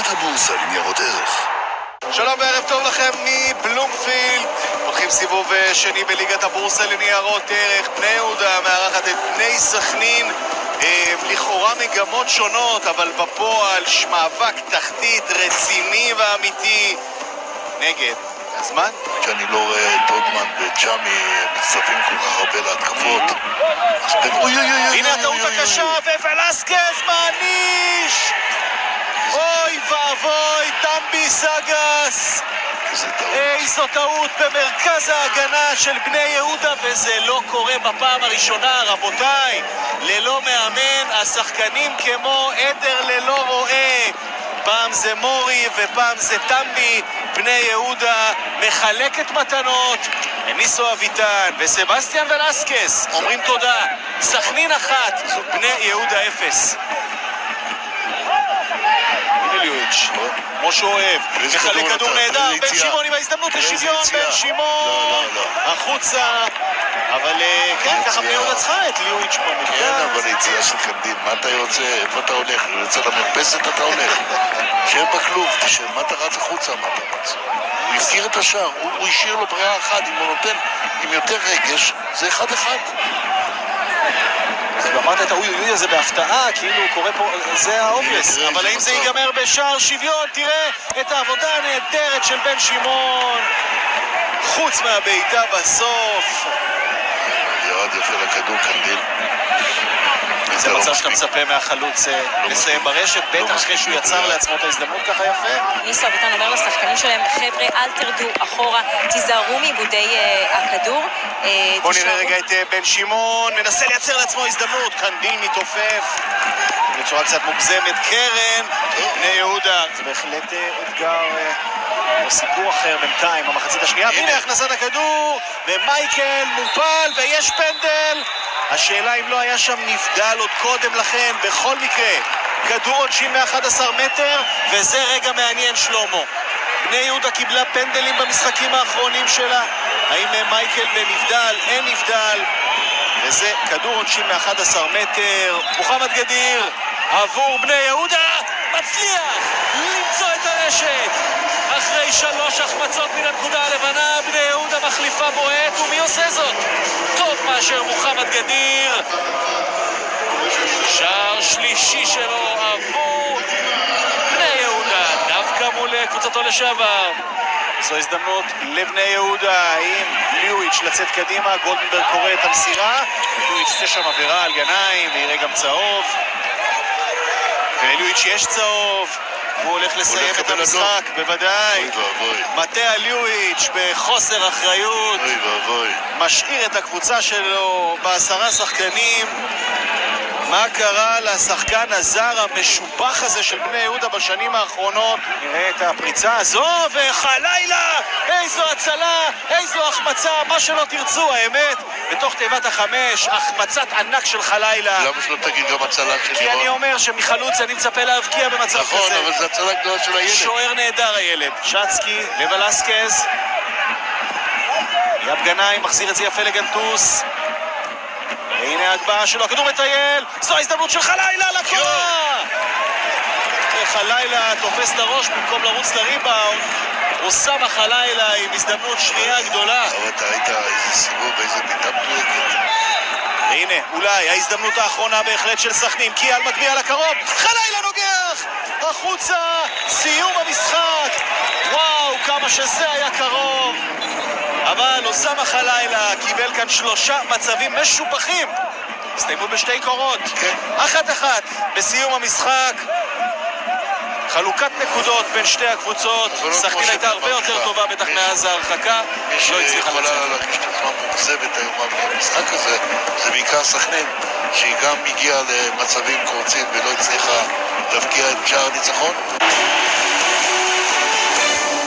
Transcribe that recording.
ליגת הבורסה לניירות ערך. שלום וערב טוב לכם מבלומפילד. הולכים סיבוב שני בליגת הבורסה לניירות ערך. בני יהודה מארחת את בני סכנין. לכאורה מגמות שונות, אבל בפועל מאבק תחתית רציני ואמיתי נגד הזמן. שאני לא רואה את אודמן וג'אמי מצטרפים כל כך הרבה להתקפות. הנה הטעות הקשה, וולסקז מעניש! אוי ואבוי, טמבי סגס! איזו טעות במרכז ההגנה של בני יהודה, וזה לא קורה בפעם הראשונה, רבותיי. ללא מאמן, השחקנים כמו עדר ללא רואה. פעם זה מורי ופעם זה טמבי. בני יהודה מחלקת מתנות. ניסו אביטן וסבסטיאן ולסקס אומרים תודה. סכנין 1, בני יהודה 0. הנה ליואיץ', כמו שהוא אוהב, מחלק כדור נהדר, בן שמעון עם ההזדמנות לשוויון, בן שמעון החוצה, אבל כן, ככה בני יהודה צריכה את ליואיץ' במרכז. כן, אבל יציאה של קנדין, מה אתה יוצא, איפה אתה הולך? יוצא למרפסת אתה הולך? שב בכלוב, תשב, מה אתה רץ החוצה, מה אתה רץ? הוא הפקיר את השער, הוא השאיר לו ברירה אחת, אם הוא נותן עם יותר רגש, זה 1-1. אז אמרת את האוי הזה בהפתעה, כאילו קורה פה, זה האובייס, אבל האם זה ייגמר בשער שוויון? תראה את העבודה הנהדרת של בן שמעון, חוץ מהבעיטה בסוף. ירד יפה לכדור קנדיל. זה מצב שאתה מצפה מהחלוץ לסיים ברשת, בטח אחרי שהוא יצר לעצמו את ההזדמנות ככה יפה. ניסו אביטן אומר לשחקנים שלהם, חבר'ה, אל תרדו אחורה, תיזהרו מעיבודי הכדור. בוא נראה רגע את בן שמעון, מנסה לייצר לעצמו הזדמנות, קנדיל מתעופף בצורה קצת מוגזמת. קרן, בני יהודה, זה בהחלט אתגר או סיפור אחר בינתיים במחצית השנייה. הנה הכנסת הכדור, ומייקל מופל ויש פנדל. השאלה אם לא היה שם נבדל עוד קודם לכן. בכל מקרה, כדור עונשין מ-11 מטר, וזה רגע מעניין שלמה. בני יהודה קיבלה פנדלים במשחקים האחרונים שלה. האם מייקל בנבדל? אין נבדל. וזה כדור עונשין מ-11 מטר. מוחמד גדיר עבור בני יהודה מצליח למצוא את הרשת. אחרי 3 החמצות מן הנקודה הלבנה, בני יהודה מחליפה בועט, ומי עושה זאת? טוב מאשר מוחמד גדיר. שער שלישי שלו עבור בני יהודה, דווקא מול קבוצתו לשעבר. זו הזדמנות לבני יהודה עם ליואיץ' לצאת קדימה. גולדנברג קורא את המסירה, ליואיץ' עושה שם עבירה על גנאים ויראה גם צהוב, ולליואיץ' יש צהוב. הוא הולך לסיים את המשחק, בוודאי. מטה ליואיץ' בחוסר אחריות משאיר את הקבוצה שלו ב10 שחקנים. מה קרה לשחקן הזר המשובח הזה של בני יהודה בשנים האחרונות? נראה את הפריצה הזו, וחלילה, איזו הצלה, איזו החמצה, מה שלא תרצו, האמת. בתוך תיבת 5, החמצת ענק של חלילה. למה שלא תגיד גם הצלה של כי אני אומר שמחלוץ אני מצפה להבקיע במצב כזה. נכון, אבל זה הצלה גדולה של הילד. שוער נהדר הילד. שצקי לוולסקז. יב גנאים מחזיר את זה יפה לגנטוס. והנה ההגבהה שלו, הכדור מטייל, זו ההזדמנות של חלילה לקורה! חלילה תופס את הראש במקום לרוץ לריבאונד. אוסמה חלילה עם הזדמנות שנייה גדולה. אבל אתה ראית איזה סיבוב, איזה ביטה מדויקת. והנה, אולי ההזדמנות האחרונה בהחלט של סכנין. קיאל מגביה לקרוב, חלילה נוגח! החוצה, סיום המשחק. וואו, כמה שזה היה קרוב. אבל אוסמה חלילה קיבל כאן 3 מצבים משובחים. הסתיימו בשתי קורות. 1-1 בסיום המשחק. חלוקת נקודות בין שתי הקבוצות. סכנין הייתה הרבה יותר טובה בטח מאז ההרחקה. לא הצליחה יכולה להרגיש את עצמה מוגזמת היום במשחק הזה. זה בעיקר סכנין, שהיא גם הגיעה למצבים קורצים ולא הצליחה להבקיע את שער הניצחון.